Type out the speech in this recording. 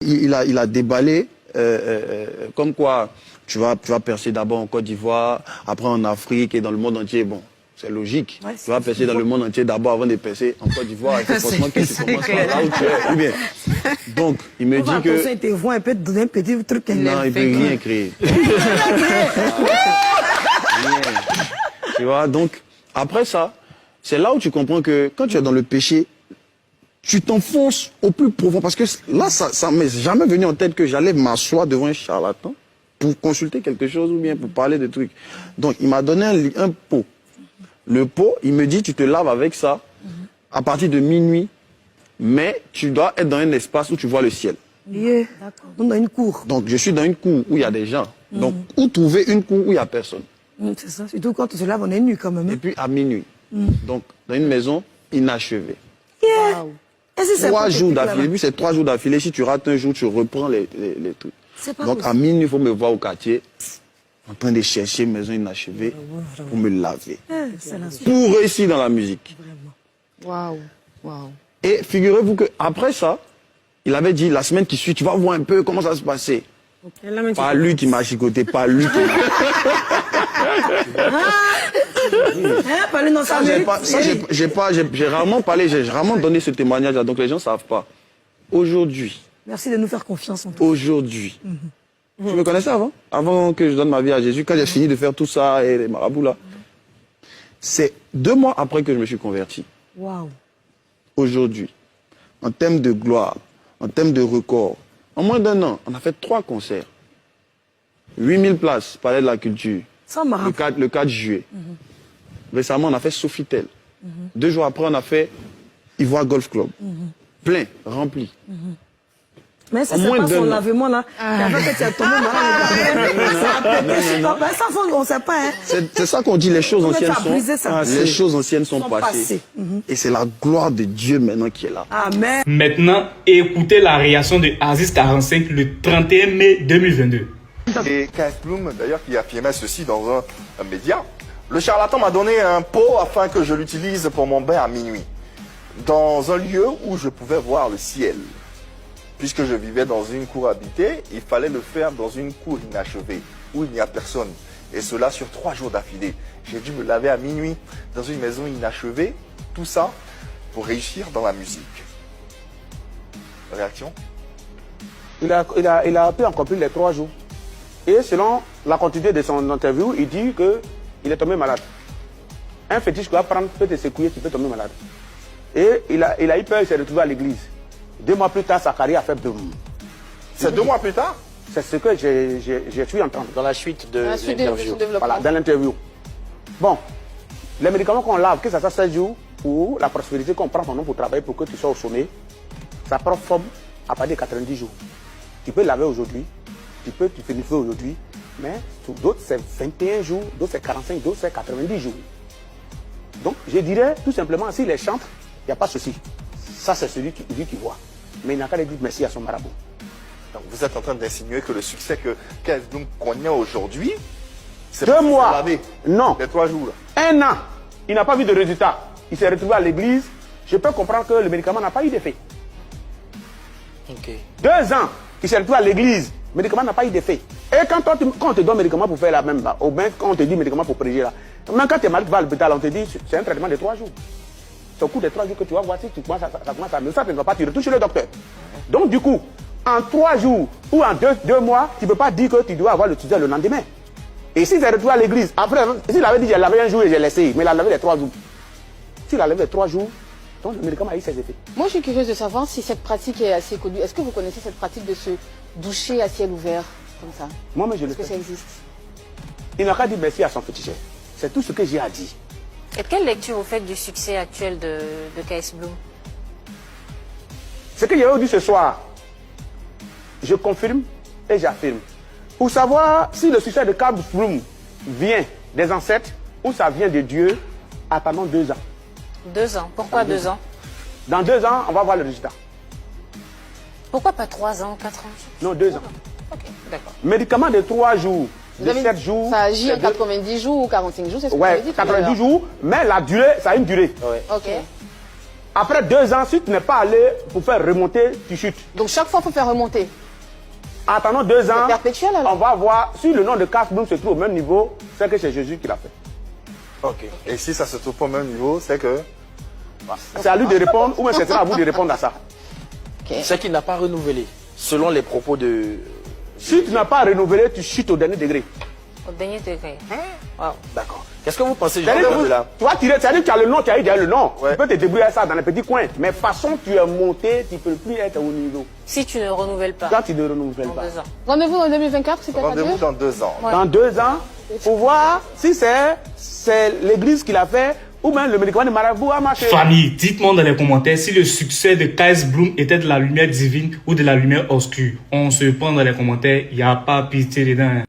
Il a déballé comme quoi tu vas percer d'abord en Côte d'Ivoire, après en Afrique et dans le monde entier. Bon, c'est logique. Ouais, tu vas percer dans le monde entier d'abord avant de percer en Côte d'Ivoire. C'est forcément que tu commences par là où tu es. Bien. Donc, il me dit que... Il te voit un peu donner un petit truc. Non, il ne peut rien créer. Tu vois, donc, après ça, c'est là où tu comprends que quand tu es dans le péché, tu t'enfonces au plus profond. Parce que là, ça m'est jamais venu en tête que j'allais m'asseoir devant un charlatan pour consulter quelque chose ou bien pour parler de trucs. Donc, il m'a donné un pot. Le pot, il me dit, tu te laves avec ça à partir de minuit, mais tu dois être dans un espace où tu vois le ciel. Yeah. Dans une cour. Donc, je suis dans une cour où il y a des gens. Donc, où trouver une cour où il n'y a personne? C'est ça. Surtout quand on se lave, on est nu quand même. Et puis, à minuit. Donc, dans une maison inachevée. Yeah. Wow. 3 jours d'affilée. Puis, c'est 3 jours d'affilée. Si tu rates un jour, tu reprends les trucs. Donc, possible. À minuit, il faut me voir au quartier, en train de chercher une maison inachevée pour me laver. Pour réussir dans la musique. Waouh. Wow. Et figurez-vous qu'après ça, il avait dit, la semaine qui suit, tu vas voir un peu comment ça se passait. Okay, pas lui qui m'a chicoté, pas lui qui m'a... J'ai rarement parlé, j'ai rarement donné ce témoignage-là, donc les gens ne savent pas. Aujourd'hui. Merci de nous faire confiance en toi. Aujourd'hui. Tu me connaissais avant? Avant que je donne ma vie à Jésus, quand j'ai fini de faire tout ça et les marabouts là. C'est 2 mois après que je me suis converti. Waouh. Aujourd'hui, en termes de gloire, en termes de record, en moins d'1 an, on a fait 3 concerts. 8000 places, Palais de la Culture. Ça le 4 juillet. Récemment, on a fait Sofitel. 2 jours après, on a fait Ivoire Golf Club. Plein, rempli. Mais ça, c'est pas son lavement là. Après que tu es tombé malade. Ça, on ne sait pas. Hein. C'est ça qu'on dit, les choses anciennes les choses anciennes sont passées. Et c'est la gloire de Dieu maintenant qui est là. Amen. Maintenant, écoutez la réaction de Aziz 45 le 31 mai 2022. Et KS Bloom, d'ailleurs, qui affirmait ceci dans un média. Le charlatan m'a donné un pot afin que je l'utilise pour mon bain à minuit. Dans un lieu où je pouvais voir le ciel. Puisque je vivais dans une cour habitée, il fallait le faire dans une cour inachevée, où il n'y a personne. Et cela sur 3 jours d'affilée. J'ai dû me laver à minuit dans une maison inachevée. Tout ça pour réussir dans la musique. Réaction? Il a pu accomplir les 3 jours. Et selon la continuité de son interview, il dit qu'il est tombé malade. Un fétiche qui va prendre peut te secouer, tu peux tomber malade. Et il a eu peur, il s'est retrouvé à l'église. 2 mois plus tard, sa carrière a fait boum. C'est 2 mois plus tard? C'est ce que j'ai su entendre. Dans la suite de l'interview. Voilà, dans l'interview. Bon, les médicaments qu'on lave, que ça soit 16 jours, ou la prospérité qu'on prend pendant pour travailler pour que tu sois au sommet, ça prend forme à partir de 90 jours. Tu peux laver aujourd'hui, tu peux te féliciter aujourd'hui, mais pour d'autres c'est 21 jours, d'autres c'est 45, d'autres c'est 90 jours. Donc je dirais tout simplement, s'il les chante, il n'y a pas de souci. Ça c'est celui qui voit. Mais il n'a qu'à dire merci à son marabout. Donc vous êtes en train d'insinuer que le succès que KS Bloom connaît aujourd'hui, c'est 2 mois. Non. Les 3 jours. 1 an. Il n'a pas vu de résultat. Il s'est retrouvé à l'église. Je peux comprendre que le médicament n'a pas eu d'effet. Okay. 2 ans. Il s'est retrouvé à l'église. Le médicament n'a pas eu d'effet. Et quand on te donne médicament pour faire la même, là, ou bien quand on te dit médicament pour préger là, même quand tu es malade, tu vas à l'hôpital, on te dit c'est un traitement de 3 jours. C'est au cours des 3 jours que tu vas voir si tu commences ça commence à mieux. Ça, tu ne vas pas, tu retournes chez le docteur. Donc, du coup, en 3 jours ou en 2 mois, tu ne peux pas dire que tu dois avoir le tuteur le lendemain. Et s'il s'est retrouvé à l'église, après, s'il avait dit j'ai lavé un jour et j'ai laissé, mais il a lavé les 3 jours. S'il a lavé les 3 jours, donc le médicament a eu ses effets. Moi, je suis curieuse de savoir si cette pratique est assez connue. Est-ce que vous connaissez cette pratique de se doucher à ciel ouvert, comme ça? Moi, mais je le sais. Est-ce que ça existe? Il n'a qu'à dire merci à son féticheur. C'est tout ce que j'ai à dire. Et quelle lecture vous faites du succès actuel de KS Bloom? Ce que j'ai dit ce soir, je confirme et j'affirme. Pour savoir si le succès de KS Bloom vient des ancêtres ou ça vient de Dieu, attendons 2 ans. 2 ans. Pourquoi 2 ans? Dans 2 ans, on va voir le résultat. Pourquoi pas 3 ans, 4 ans? Non, 2 ans. Ok, d'accord. Médicament de 3 jours, de 7 jours. Ça agit en 90 jours ou 45 jours, c'est ce que vous ouais, avez dit? 90 jours, mais la durée, ça a une durée. Ouais. Ok. Après 2 ans, si tu n'es pas allé pour faire remonter, tu chutes. Donc chaque fois, il faut faire remonter. En attendant 2 ans, perpétuel, alors. on va voir si le nom de Casse Bloom se trouve au même niveau, c'est que c'est Jésus qui l'a fait. Ok. Et si ça se trouve pas au même niveau, c'est que... C'est à lui de répondre ou même c'est à vous de répondre à ça. C'est qu'il n'a pas renouvelé, selon les propos de... Si tu n'as pas renouvelé, tu chutes au dernier degré. Au dernier degré. D'accord. Qu'est-ce que vous pensez, C'est-à-dire Jean-Claude, de là? tu vas tirer, c'est-à-dire que tu as le nom, tu as eu déjà le nom. Ouais. Tu peux te débrouiller à ça dans les petits coins. Mais façon, tu es monté, tu ne peux plus être au niveau. Si tu ne renouvelles pas. Quand tu ne renouvelles En pas. 2 ans. Rendez-vous en 2024, c'est peut-être à Rendez-vous Dieu. dans 2 ans. Dans 2 ans, pour voir si c'est l'église qui l'a fait ou même le médicament de marabout a marché. Famille, dites-moi dans les commentaires si le succès de Kais Bloom était de la lumière divine ou de la lumière obscure. On se prend dans les commentaires, il n'y a pas pitié dedans.